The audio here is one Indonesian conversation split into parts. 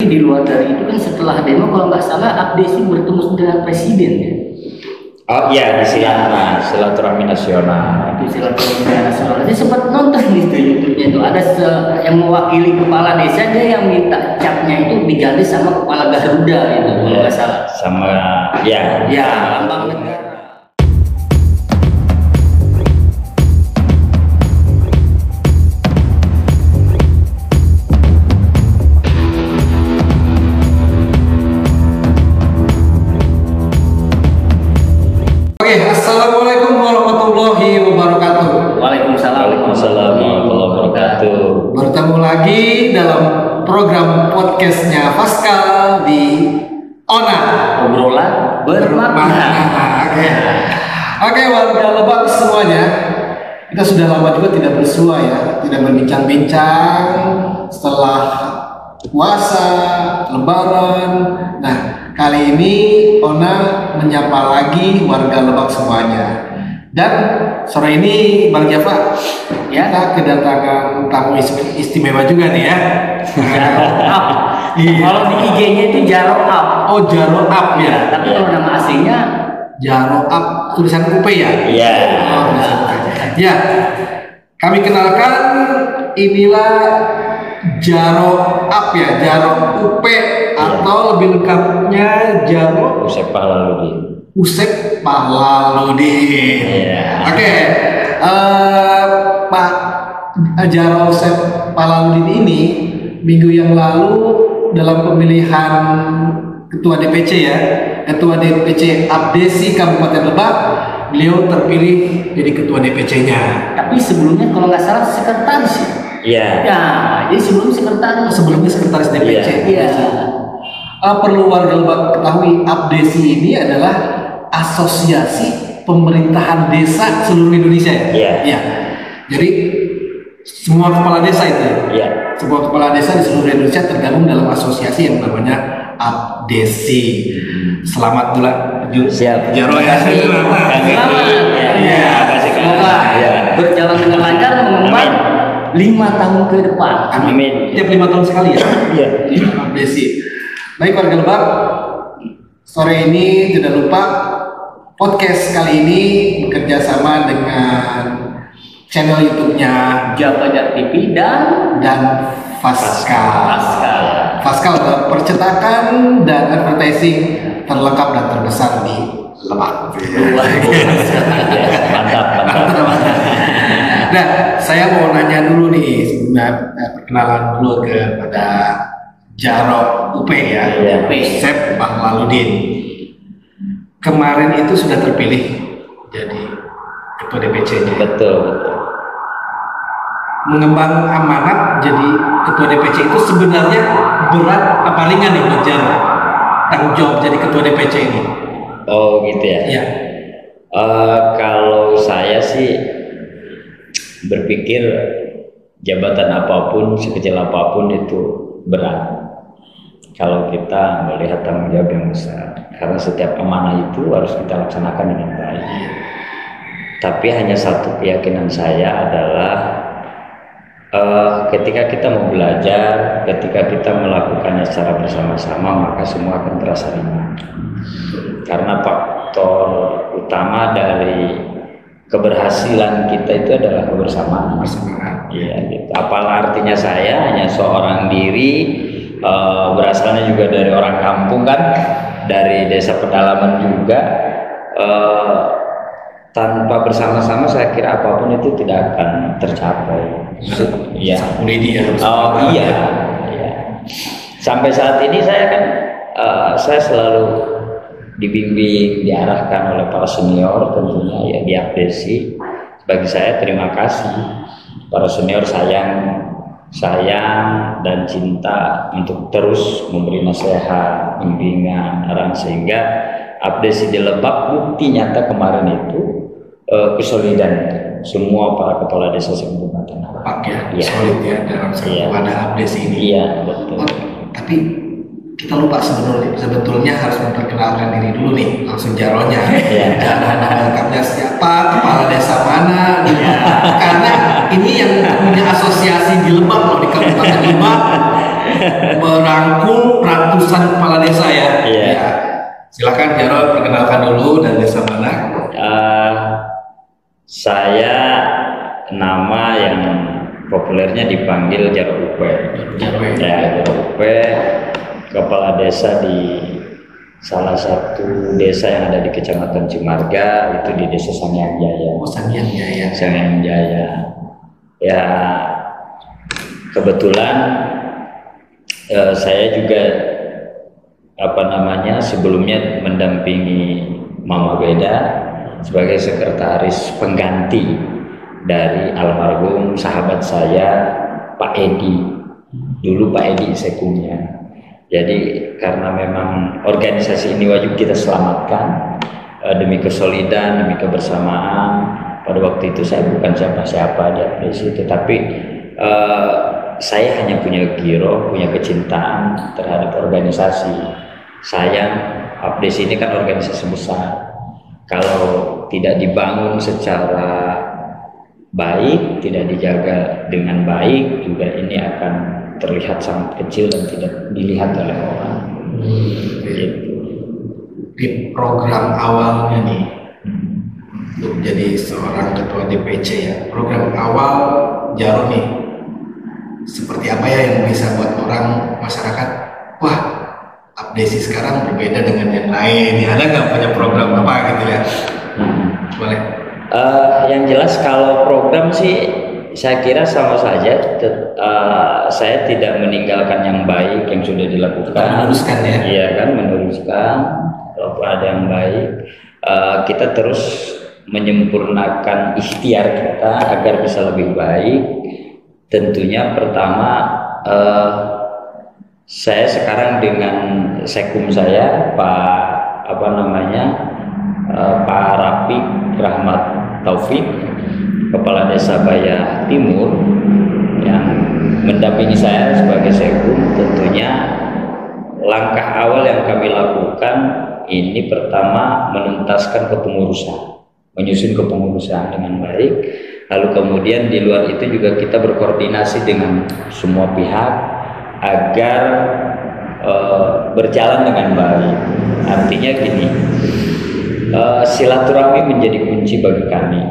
Di luar dari itu kan setelah demo kalau nggak salah Abdesi bertemu dengan presiden ya. Oh iya, di silaturahmi nasional. Di silaturahmi nasional. Jadi sempat nonton di YouTube-nya itu ada yang mewakili kepala desa, dia yang minta capnya itu diganti sama kepala Garuda itu kalau nggak salah. Sama ya lambang negara. Assalamualaikum warahmatullahi wabarakatuh. Waalaikumsalam warahmatullahi wabarakatuh. Bertemu lagi dalam program podcastnya Faskal di ONA, obrolan bermakna. Oke, warga Lebak semuanya, kita sudah lama juga tidak bersua ya, tidak berbincang-bincang setelah puasa, Lebaran. Nah, kali ini ONA menyapa lagi warga Lebak semuanya. Dan sore ini Bang Java, ya, kita kedatangan tamu istimewa juga nih ya. Jaro Up. Kalau di IG-nya itu Jaro Up. Oh, Jaro Up ya. Tapi kalau nama aslinya Jaro Up, tulisan UP ya. Iya. Oh, ya. Kami kenalkan, inilah Jaro Up ya, Jaro UP atau lebih lengkapnya Jaro Usep Pahlaluddin. Usep Pahlaluddin. Iya. Oke, Pak Jaro Usep Pahlaluddin ini minggu yang lalu dalam pemilihan Ketua DPC ya, Ketua DPC Abdesi Kabupaten Lebak, beliau terpilih jadi Ketua DPC-nya. tapi sebelumnya kalau nggak salah sekretaris ya. Iya. Ya, jadi sebelumnya sekretaris DPC. Iya. Perlu warga Lebak ketahui, Abdesi ini adalah asosiasi pemerintahan desa seluruh Indonesia ya. Iya. Iya. Jadi semua kepala desa itu ya. Iya. Semua kepala desa di seluruh Indonesia tergabung dalam asosiasi yang namanya Abdesi. Selamat dulu. Siap. Jaro ya. Selamat. Iya. Semoga berjalan dengan lancar mengemban 5 tahun ke depan. Amin. Tiap 5 tahun sekali ya. Iya. Di Abdesi. Baik warga Lebak, sore ini tidak lupa podcast kali ini bekerja sama dengan channel YouTube-nya Jabajar TV dan Faskal. Faskal percetakan dan advertising terlengkap dan terbesar di Lebak. Mantap. Nah, saya mau nanya dulu nih, sebenarnya perkenalan dulu kepada Jaro UP ya, Iya. Usep Pahlaluddin. Kemarin itu sudah terpilih jadi Ketua DPC-nya. Betul. Mengemban amanat jadi Ketua DPC itu sebenarnya berat apa ringan nih buat Jaro? Tanggung jawab jadi Ketua DPC ini. Oh gitu ya. Iya. Kalau saya sih berpikir jabatan apapun, sekecil apapun itu berat. Kalau kita melihat tanggung jawab yang besar, karena setiap amanah itu harus kita laksanakan dengan baik. Tapi hanya satu keyakinan saya adalah ketika kita mau belajar, ketika kita melakukannya secara bersama-sama, maka semua akan terasa ringan. Karena faktor utama dari keberhasilan kita itu adalah kebersamaan. Iya, gitu. Apalah artinya saya hanya seorang diri, berasalnya juga dari orang kampung kan, dari desa pedalaman juga. Tanpa bersama-sama saya kira apapun itu tidak akan tercapai. Iya. Oh iya. Sampai saat ini saya kan saya selalu dibimbing, diarahkan oleh para senior tentunya ya di Abdesi. Bagi saya terima kasih para senior sayang dan cinta untuk terus memberi nasihat, bimbingan, arahan sehingga Abdesi di Lebak bukti nyata kemarin itu kesolidan semua para kepala desa se-Kabupaten Lebak ya, solid ya dalam kepada Abdesi ini. Iya betul. Tapi kita lupa sebetulnya harus memperkenalkan diri dulu nih, langsung Jaronya. Jangan nama lengkapnya siapa, kepala desa mana, gitu. Karena ini yang punya asosiasi di Lebak loh, di Kabupaten Lebak, merangkul ratusan kepala desa ya. Ya. Silakan Jaro, perkenalkan dulu dan desa mana. Saya nama yang populernya dipanggil Jaro Upe. Jaro Upe, kepala desa di salah satu desa yang ada di Kecamatan Cimarga, itu di Desa Sangiang Jaya. Oh, Sangiang Jaya. Sangiang Jaya. Ya, kebetulan saya juga sebelumnya mendampingi Mama Beda sebagai sekretaris pengganti dari almarhum sahabat saya Pak Edi. Dulu Pak Edi sekumnya. Jadi karena memang organisasi ini wajib kita selamatkan demi kesolidan, demi kebersamaan. Pada waktu itu saya bukan siapa-siapa di Abdesi, tetapi saya hanya punya giro, punya kecintaan terhadap organisasi. Sayang, Abdesi ini kan organisasi besar. Kalau tidak dibangun secara baik, tidak dijaga dengan baik, juga ini akan terlihat sangat kecil dan tidak dilihat oleh orang. Di program awalnya nih, untuk jadi seorang ketua DPC ya, program awal Jaro nih, seperti apa ya yang bisa buat orang masyarakat, wah Abdesi sekarang berbeda dengan yang lain, ya, ada nggak punya program apa gitu ya? Boleh. Yang jelas kalau program sih saya kira sama saja. Saya tidak meninggalkan yang baik yang sudah dilakukan. Meneruskan ya? Iya kan, meneruskan. Kalau ada yang baik, kita terus menyempurnakan ikhtiar kita agar bisa lebih baik. Tentunya pertama, saya sekarang dengan sekum saya Pak Rafiq Rahmat Taufik, Kepala Desa Bayah Timur, yang mendampingi saya sebagai sekum. Tentunya langkah awal yang kami lakukan ini pertama menuntaskan kepengurusan, menyusun kepengurusan dengan baik. Lalu kemudian di luar itu juga kita berkoordinasi dengan semua pihak agar berjalan dengan baik. Artinya gini, silaturahmi menjadi kunci bagi kami.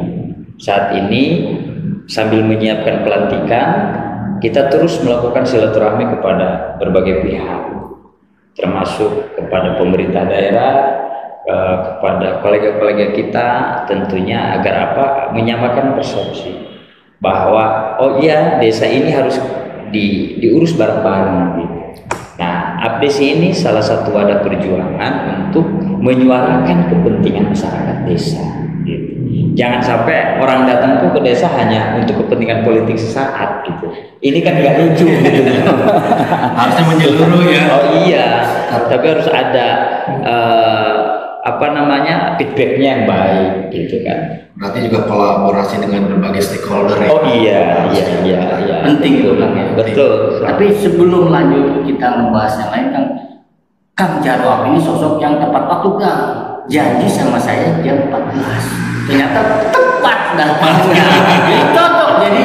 Saat ini sambil menyiapkan pelantikan, kita terus melakukan silaturahmi kepada berbagai pihak, termasuk kepada pemerintah daerah, kepada kolega-kolega kita, tentunya agar menyamakan persepsi bahwa oh iya desa ini harus diurus bareng-bareng gitu. Nah, Abdesi ini salah satu wadah perjuangan untuk menyuarakan kepentingan masyarakat desa gitu. Jangan sampai orang datang tuh ke desa hanya untuk kepentingan politik sesaat gitu. Ini kan nggak lucu gitu. Harusnya menyeluruh ya. Oh iya, tapi harus ada feedbacknya yang baik gitu kan. Berarti juga kolaborasi dengan berbagai stakeholder ya. Oh iya. Penting tuh Kang ya. Betul. Tapi sebelum lanjut kita membahas yang lain, Kang Jaro ini sosok yang tepat waktu, Kang. Janji sama saya jam 14. Ternyata tepat datangnya. Jadi cocok jadi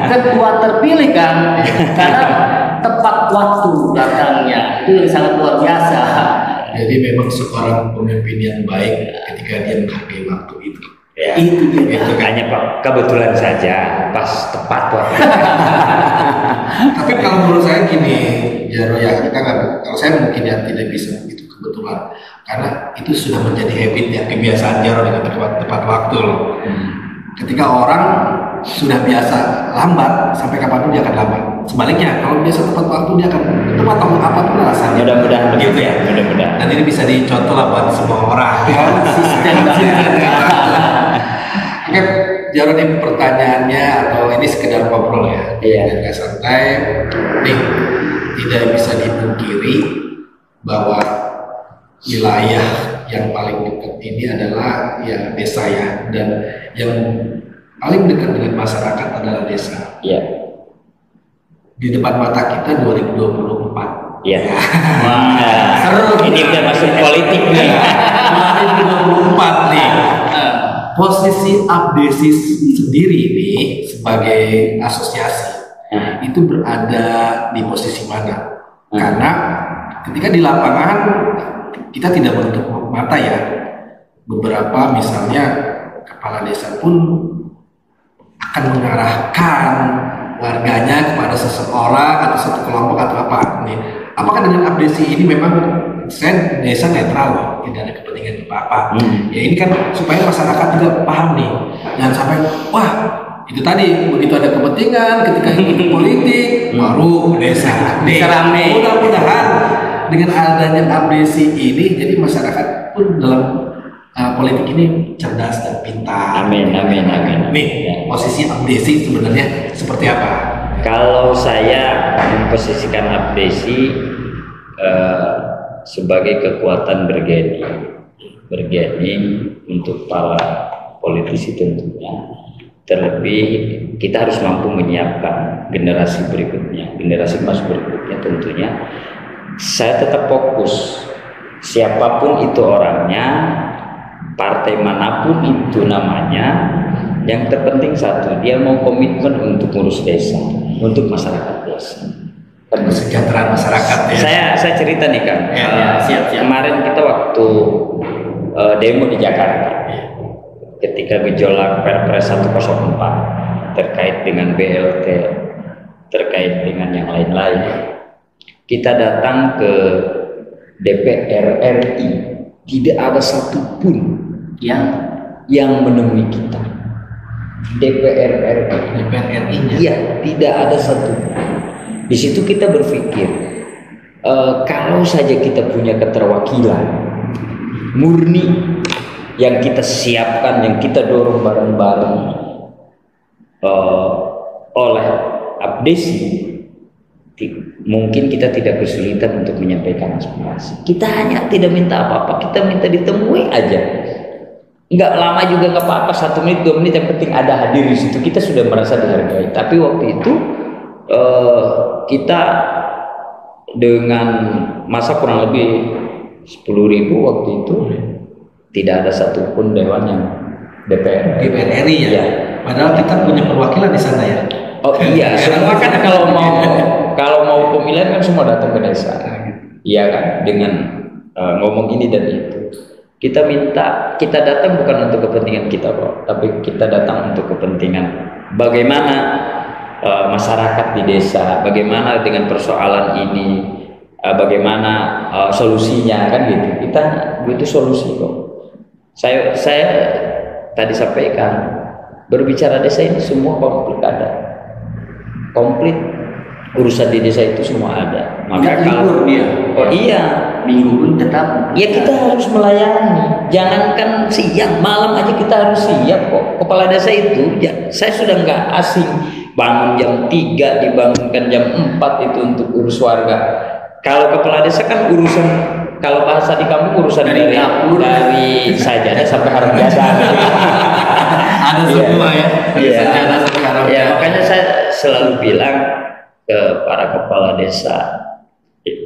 ketua terpilih kan. Karena tepat waktu datangnya. Itu yang sangat luar biasa. Jadi memang seorang pemimpin yang baik ketika dia menghargai waktu itu. Ya, itu hanya kebetulan saja pas tepat waktu. Tapi kalau menurut saya gini, Jaro ya, kalau saya mungkin ya tidak bisa itu kebetulan, karena itu sudah menjadi habit ya, kebiasaan Jaro dengan tepat waktu loh. Ketika orang sudah biasa lambat, sampai kapanpun dia akan lambat. Sebaliknya, kalau biasa tepat waktu dia akan tepat waktu apapun alasannya. Mudah-mudahan gitu ya. Mudah-mudahan. Dan ini bisa dicontoh lah buat semua orang. Konsisten banget. Oke, Jaro nih pertanyaannya atau ini sekedar ngobrol ya. Iya. Dan santai. Nih, tidak bisa dipungkiri bahwa wilayah yang paling dekat ini adalah ya desa ya, dan yang paling dekat dengan masyarakat adalah desa. Iya. Di depan mata kita 2024 Ya. Wah, seru. Ini udah masuk politik nih. 2024 nih. Posisi Abdesi sendiri nih sebagai asosiasi itu berada di posisi mana? Karena ketika di lapangan kita tidak menutup mata ya. Beberapa misalnya kepala desa pun akan mengarahkan warganya kepada seseorang atau satu kelompok atau apa nih. Apakah dengan Abdesi ini memang saya desa netral loh, tidak ada kepentingan apa-apa. Ya ini kan supaya masyarakat juga paham nih, jangan sampai wah itu tadi begitu ada kepentingan ketika ini politik baru desa rame. Mudah-mudahan dengan adanya Abdesi ini jadi masyarakat pun dalam politik ini cerdas dan pintar. Amin. Nih posisi Abdesi sebenarnya seperti apa? Kalau saya memposisikan Abdesi sebagai kekuatan bergening untuk para politisi tentunya. Terlebih kita harus mampu menyiapkan generasi berikutnya, generasi emas berikutnya tentunya. Saya tetap fokus siapapun itu orangnya, partai manapun itu namanya, yang terpenting satu, dia mau komitmen untuk ngurus desa, untuk masyarakat desa, kesejahteraan masyarakat ya. Saya cerita nih Kang, siap. Kemarin kita waktu demo di Jakarta, ketika gejolak Perpres 104 terkait dengan BLT, terkait dengan yang lain-lain, kita datang ke DPR RI, tidak ada satupun yang menemui kita. DPR RI, iya, tidak ada satupun. Di situ kita berpikir, kalau saja kita punya keterwakilan murni yang kita siapkan, yang kita dorong bareng-bareng oleh Abdesi, mungkin kita tidak kesulitan untuk menyampaikan aspirasi. Kita hanya tidak minta apa-apa, kita minta ditemui aja. Nggak lama juga nggak apa-apa, 1 menit 2 menit, yang penting ada hadir di situ, kita sudah merasa dihargai. Tapi waktu itu kita dengan masa kurang lebih 10.000 waktu itu, tidak ada satupun dewan yang DPR RI ya. Padahal kita punya perwakilan di sana ya. Oh iya, semua kan kalau mau pemilihan kan semua datang ke desa. Iya kan, dengan ngomong ini dan itu. Kita datang bukan untuk kepentingan kita kok, tapi kita datang untuk kepentingan bagaimana masyarakat di desa, bagaimana dengan persoalan ini, bagaimana solusinya kan gitu. Kita butuh solusi kok. Saya tadi sampaikan, berbicara desa ini semua komplit ada, komplit urusan di desa itu semua ada. Maka kalau minggu pun tetap ya kita harus melayani. Jangankan siang, malam aja kita harus siap kok. Kepala desa itu ya, saya sudah nggak asing bangun jam 3 dibangunkan jam 4 itu untuk urus warga. Kalau kepala desa kan urusan, kalau bahasa di kampung urusan dari sajadah sampai harum jasa. Ada semua ya. Sajadah sampai harum jasa. Ya, makanya saya selalu bilang ke para kepala desa,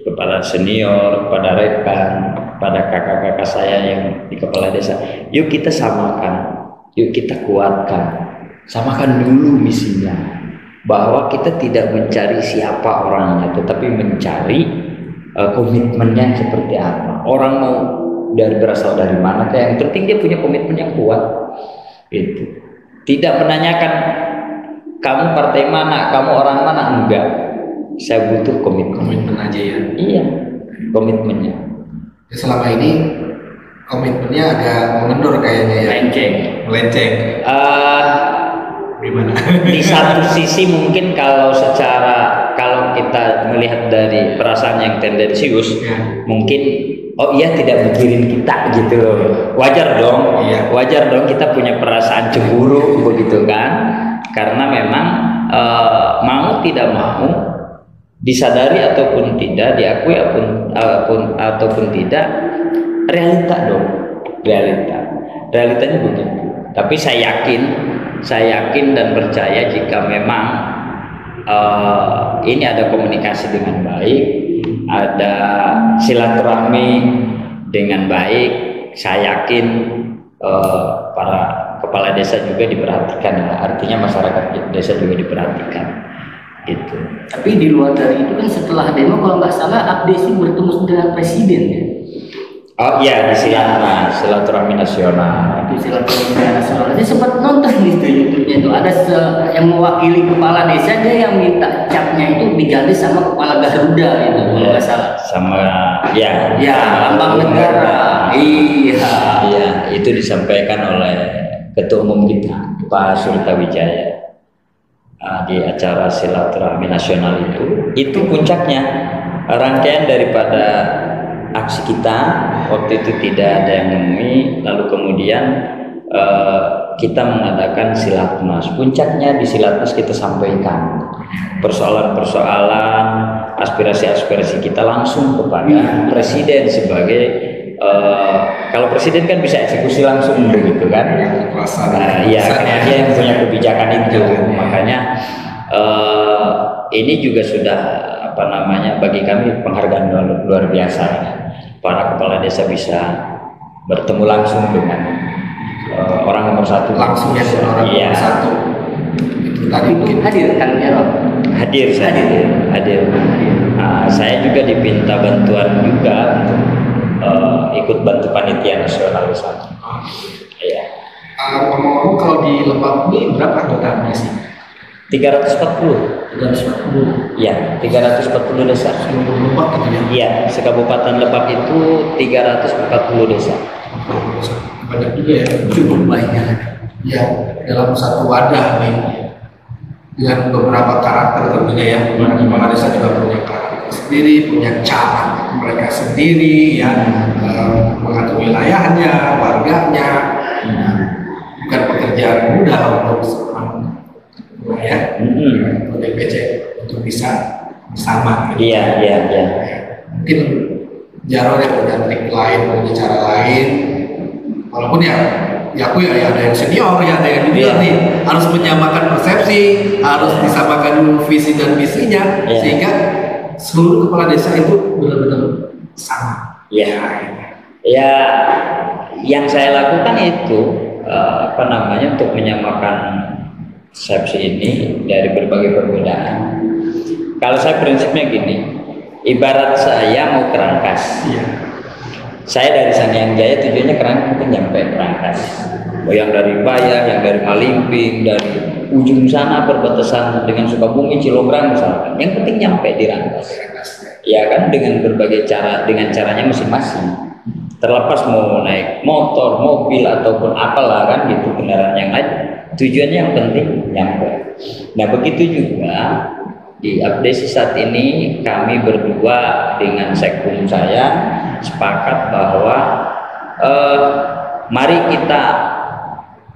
kepada senior, pada rekan, pada kakak-kakak saya yang di kepala desa, yuk kita samakan, yuk kita kuatkan, samakan dulu misinya, bahwa kita tidak mencari siapa orangnya, tetapi mencari komitmennya seperti apa. Orang mau berasal dari mana, yang penting dia punya komitmen yang kuat. Itu tidak menanyakan kamu partai mana, kamu orang mana, enggak. Saya butuh komitmen aja ya. Iya, komitmennya. Selama ini komitmennya agak mengendur kayaknya ya. Melenceng. Gimana? Di satu sisi mungkin kalau kita melihat dari perasaan yang tendensius, mungkin tidak mikirin kita gitu loh. Wajar dong. Wajar dong kita punya perasaan cemburu begitu kan? Karena memang mau tidak mau, disadari ataupun tidak, diakui ataupun tidak, realita dong, realitanya begitu. Tapi saya yakin dan percaya jika memang ini ada komunikasi dengan baik, ada silaturahmi dengan baik. Saya yakin para kepala desa juga diperhatikan, artinya masyarakat desa juga diperhatikan gitu. Tapi di luar dari itu kan setelah demo kalau nggak salah Abdesi bertemu dengan presiden ya. Oh iya, di silaturahmi nasional. Di silaturahmi nasional. Saya sempat nonton di YouTube-nya itu ada yang mewakili kepala desa, dia yang minta capnya itu diganti sama kepala Garuda itu kalau nggak salah. Sama ya. Ya, lambang negara. Iya, itu disampaikan oleh Ketua Umum kita Pak Surta Wijaya di acara silaturahmi nasional itu puncaknya rangkaian daripada aksi kita. Waktu itu tidak ada yang menemui, lalu kemudian kita mengadakan silatnas. Puncaknya di silatnas kita sampaikan persoalan-persoalan, aspirasi-aspirasi kita langsung kepada presiden sebagai kalau presiden kan bisa eksekusi langsung begitu kan. Iya, karena dia yang punya kebijakan itu. Makanya ini juga sudah bagi kami penghargaan luar biasa. Para kepala desa bisa bertemu langsung dengan orang nomor satu. Langsung ya orang nomor satu. Tadi mungkin hadir kan Jarod? Hadir. Saya juga diminta bantuan juga untuk ikut bantu panitia nasional di sana. Iya. Ngomong-ngomong kalau di Lebak ini berapa anggotanya sih? 340. Iya, 340 desa. Seluruh Lebak gitu ya? Iya, sekabupaten Lebak itu 340 desa. Banyak juga ya? Cukup banyak. Ya, dalam satu wadah nih dengan beberapa karakter tentunya ya. Kepala desa juga punya karakter sendiri, punya cara mereka sendiri ya, mengatur wilayahnya, warganya. Bukan pekerjaan mudah untuk seorang ya, DPC untuk bisa bersama. Iya. Mungkin Jarod yang punya trik lain, punya cara lain. Walaupun ya aku ya ada yang senior, ya ada yang junior nih, harus menyamakan persepsi, harus disamakan dulu visi dan misinya, sehingga seluruh kepala desa itu benar-benar sama. Ya, yang saya lakukan itu untuk menyamakan persepsi ini dari berbagai perbedaan. Kalau saya prinsipnya gini, ibarat saya mau ke Rangkas. Saya dari Sangiang Jaya tujuannya mungkin nyampe ke Rangkas. Yang dari Bayah, yang dari Malimping, dari ujung sana perbatasan dengan Sukabumi, Cilograng misalkan. Yang penting nyampe di Rangkas. Ya kan, dengan berbagai cara, dengan caranya masing-masing. Terlepas mau naik motor, mobil ataupun apalah kan gitu, kendaraan yang lain. Tujuannya yang penting nyampe. Nah begitu juga di Abdesi saat ini kami berdua dengan sekkum saya sepakat bahwa mari kita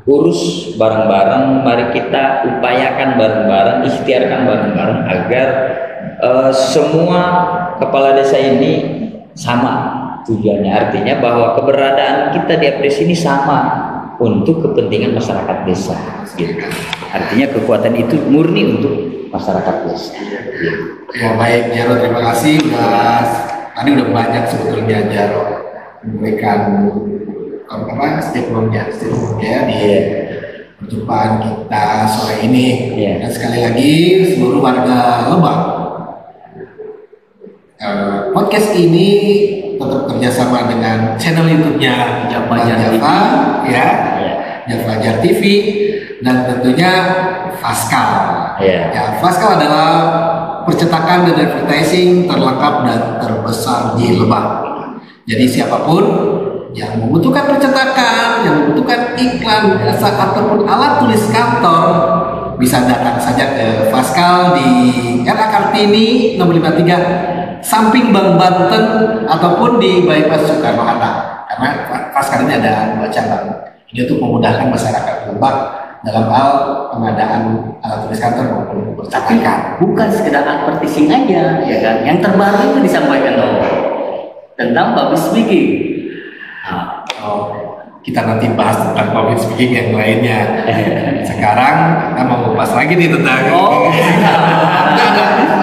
urus bareng-bareng, mari kita upayakan bareng-bareng, ikhtiarkan bareng-bareng agar semua kepala desa ini sama tujuannya. Artinya bahwa keberadaan kita di Abdesi ini sama untuk kepentingan masyarakat desa. Gitu. Artinya kekuatan itu murni untuk masyarakat desa. Ya baik Jarod, terima kasih. Tadi udah banyak sebetulnya Jarod memberikan statementnya di perjumpaan kita sore ini. Dan sekali lagi seluruh warga Lebak, podcast ini tetap kerjasama dengan channel YouTube-nya Java Jar TV dan tentunya Faskal. Ya, Faskal adalah percetakan dan advertising terlengkap dan terbesar di Lebak. Jadi siapapun yang membutuhkan percetakan, yang membutuhkan iklan, jasa ataupun alat tulis kantor, bisa datang saja ke Faskal di RA Kartini 653 samping Bank Banten ataupun di Bypass Soekarno-Hatta. Karena Faskal ini ada 2 cabang. Ini untuk memudahkan masyarakat Lebak dalam hal pengadaan alat tulis kantor maupun percetakan. Bukan sekedar advertising aja, ya kan? Yang terbaru itu disampaikan tentang public speaking. kita nanti bahas tentang public speaking yang lainnya. Sekarang kita mau ngupas lagi nih tentang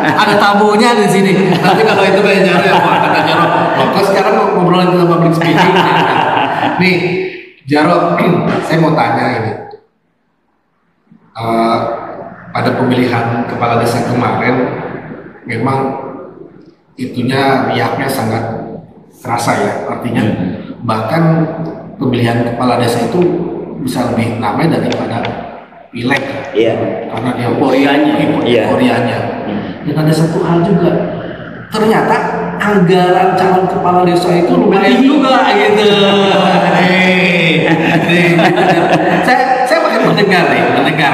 ada tabunya di sini. Nanti kalau itu kayak Jaro ya, kata Jaro, kok sekarang ngobrolin tentang public speaking. Nih, Jaro, saya mau tanya ini. Pada pemilihan kepala desa kemarin, memang itunya riaknya sangat terasa ya. Artinya bahkan pemilihan kepala desa itu bisa lebih ramai daripada pileg. Iya. Karena dia Euforianya. Dan ada satu hal juga, ternyata anggaran calon kepala desa itu lumayan juga gitu. Saya makin mendengar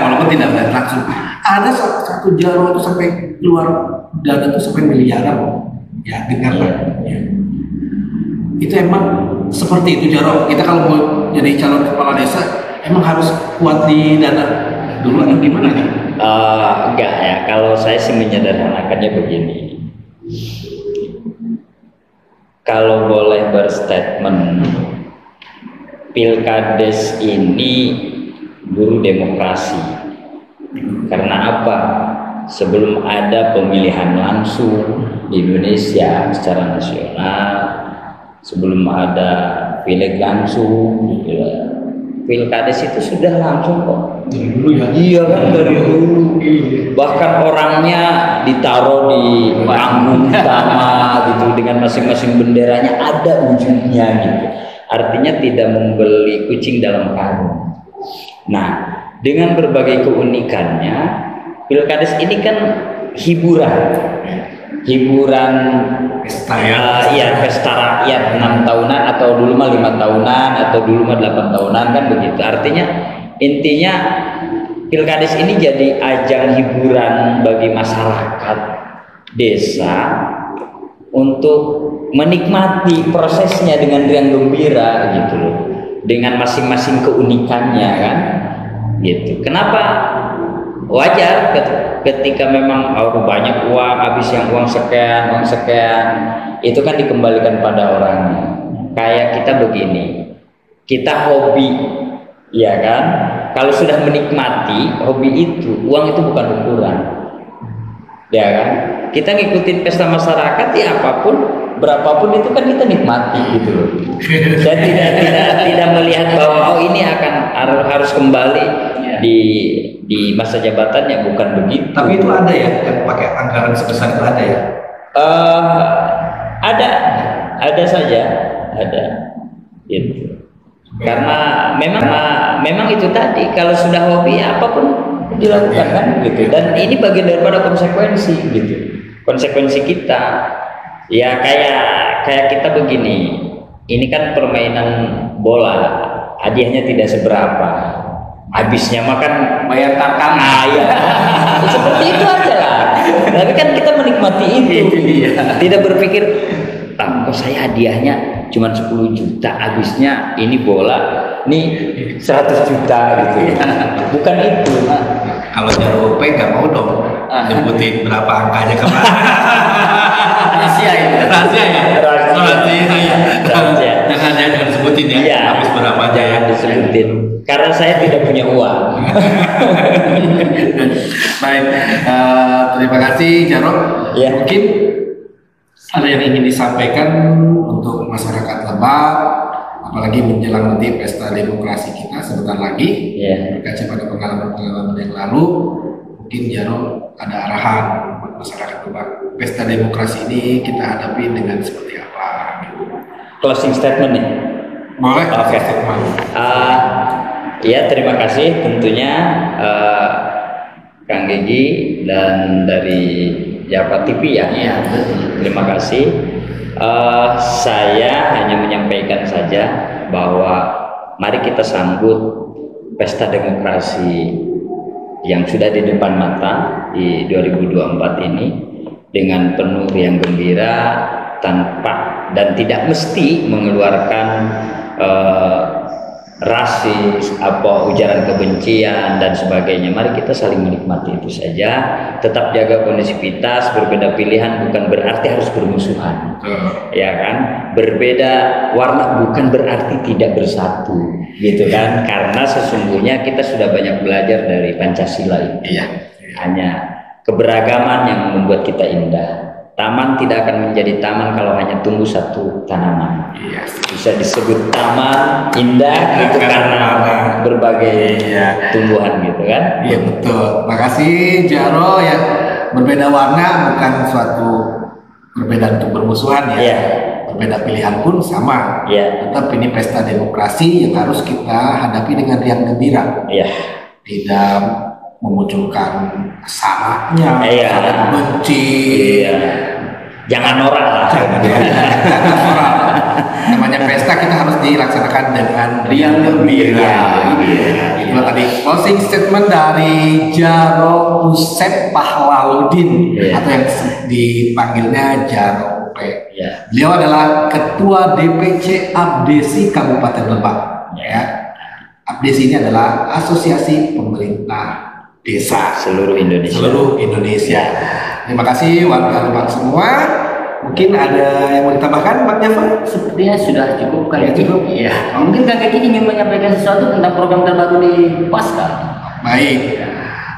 walaupun tidak langsung. Ada satu Jaro itu sampai keluar dana itu sampai miliaran, ya dengar lah. Ya. Itu emang seperti itu Jaro. Kita kalau mau jadi calon kepala desa emang harus kuat di dana dulu atau gimana nih? Enggak ya, kalau saya sih menyederhanakannya begini. Kalau boleh berstatement, Pilkades ini guru demokrasi. Karena apa? Sebelum ada pemilihan langsung di Indonesia secara nasional, sebelum ada pileg langsung, Pilkades itu sudah langsung kok. Dari dulu ya? Iya kan, dari dulu. Bahkan orangnya ditaruh di panggung utama gitu, dengan masing-masing benderanya ada ujungnya gitu. Artinya tidak membeli kucing dalam karung. Nah, dengan berbagai keunikannya, Pilkades ini kan hiburan Pesta ya? Iya, pesta rakyat 6 tahunan atau dulu mah 5 tahunan atau dulu mah 8 tahunan kan begitu. Artinya intinya Pilkades ini jadi ajang hiburan bagi masyarakat desa untuk menikmati prosesnya dengan riang gembira gitu loh, dengan masing-masing keunikannya kan gitu. Kenapa? Wajar ketika memang banyak uang, habis yang uang sekian, itu kan dikembalikan pada orangnya. Kayak kita begini, kita hobi, ya kan? Kalau sudah menikmati hobi itu, uang itu bukan ukuran, ya kan? Kita ngikutin pesta masyarakat ya apapun, berapapun itu kan kita nikmati gitu loh. Saya tidak melihat bahwa ini akan harus kembali di masa jabatannya, bukan begitu. Tapi itu ada ya, yang pakai anggaran sebesar itu ada ya? Ada saja, ada. Gitu. Karena memang itu tadi, kalau sudah hobi apapun dilakukan kan gitu. Dan ini bagian daripada konsekuensi gitu. Konsekuensi kita. Ya kayak kita begini. Ini kan permainan bola, hadiahnya tidak seberapa. Habisnya makan Bayar tarkam. Ya. Seperti itu aja lah. Tapi kan kita menikmati itu. Tidak berpikir, kok saya hadiahnya cuma 10 juta, habisnya ini bola nih 100 juta gitu. Bukan itu. Kalau Jaro nggak mau dong nyebutin berapa angkanya kemarin. Rahasia itu. Rahasia ya? Rahasia. Jangan sebutin ya. Iya. Habis berapa aja ya? Disebutin. Karena saya tidak punya uang. Baik, terima kasih Jaro. Ya. Mungkin ada yang ingin disampaikan untuk masyarakat Lebak, apalagi menjelang nanti pesta demokrasi kita sebentar lagi. Ya. Berkaca pada pengalaman-pengalaman yang lalu, mungkin Jaro ada arahan buat masyarakat Lebak. Pesta demokrasi ini kita hadapi dengan seperti apa? Closing statement nih. Boleh? Oke. Ya, terima kasih tentunya Kang Gigi dan dari Japa TV ya. Iya, betul. Terima kasih. Saya hanya menyampaikan saja bahwa mari kita sambut pesta demokrasi yang sudah di depan mata di 2024 ini dengan penuh riang gembira, tanpa dan tidak mesti mengeluarkan rasis, ujaran kebencian dan sebagainya. Mari kita saling menikmati itu saja. Tetap jaga kondisivitas. Berbeda pilihan bukan berarti harus bermusuhan, ya kan? Berbeda warna bukan berarti tidak bersatu, gitu kan? Karena sesungguhnya kita sudah banyak belajar dari Pancasila itu. Hanya keberagaman yang membuat kita indah. Taman tidak akan menjadi taman kalau hanya tumbuh satu tanaman. Bisa disebut taman indah itu karena berbagai tumbuhan gitu kan? Iya betul. Makasih Jaro ya. Berbeda warna bukan suatu berbeda untuk bermusuhan ya. Berbeda pilihan pun sama. Tetap ini pesta demokrasi yang harus kita hadapi dengan riang gembira. Tidak memunculkan kesalahnya, benci. Jangan norak lah. Jangan norak. Namanya pesta kita harus dilaksanakan dengan riang gembira. Itu tadi closing statement dari Jaro Usep Pahlaudin atau yang dipanggilnya Jaro UP. Beliau adalah Ketua DPC Abdesi Kabupaten Lebak. Abdesi ini adalah Asosiasi Pemerintah Desa seluruh Indonesia. Terima kasih warga Lebak semua. Mungkin ada yang mau ditambahkan, Pak Jafar? Sepertinya sudah cukup kan? Cukup. Mungkin Kak Kiki ingin menyampaikan sesuatu tentang program terbaru di Paskal. Baik.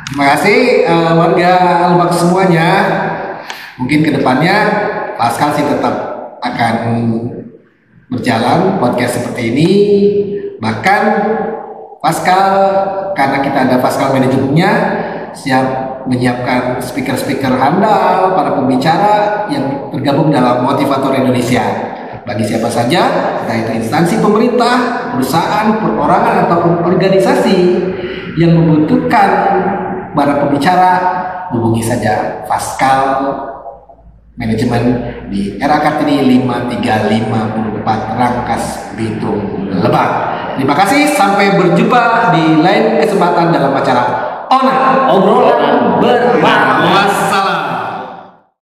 Terima kasih warga Lebak semuanya. Mungkin kedepannya Paskal sih tetap akan berjalan podcast seperti ini. Bahkan Paskal, karena kita ada Paskal manajemennya, siap menyiapkan speaker-speaker handal, para pembicara yang tergabung dalam Motivator Indonesia. Bagi siapa saja, entah itu instansi pemerintah, perusahaan, perorangan, ataupun organisasi yang membutuhkan para pembicara, hubungi saja Paskal manajemen di era Kartini 5354 Rangkas Bitung Lebak. Terima kasih, sampai berjumpa di lain kesempatan dalam acara Ona obrolan bermanfaat.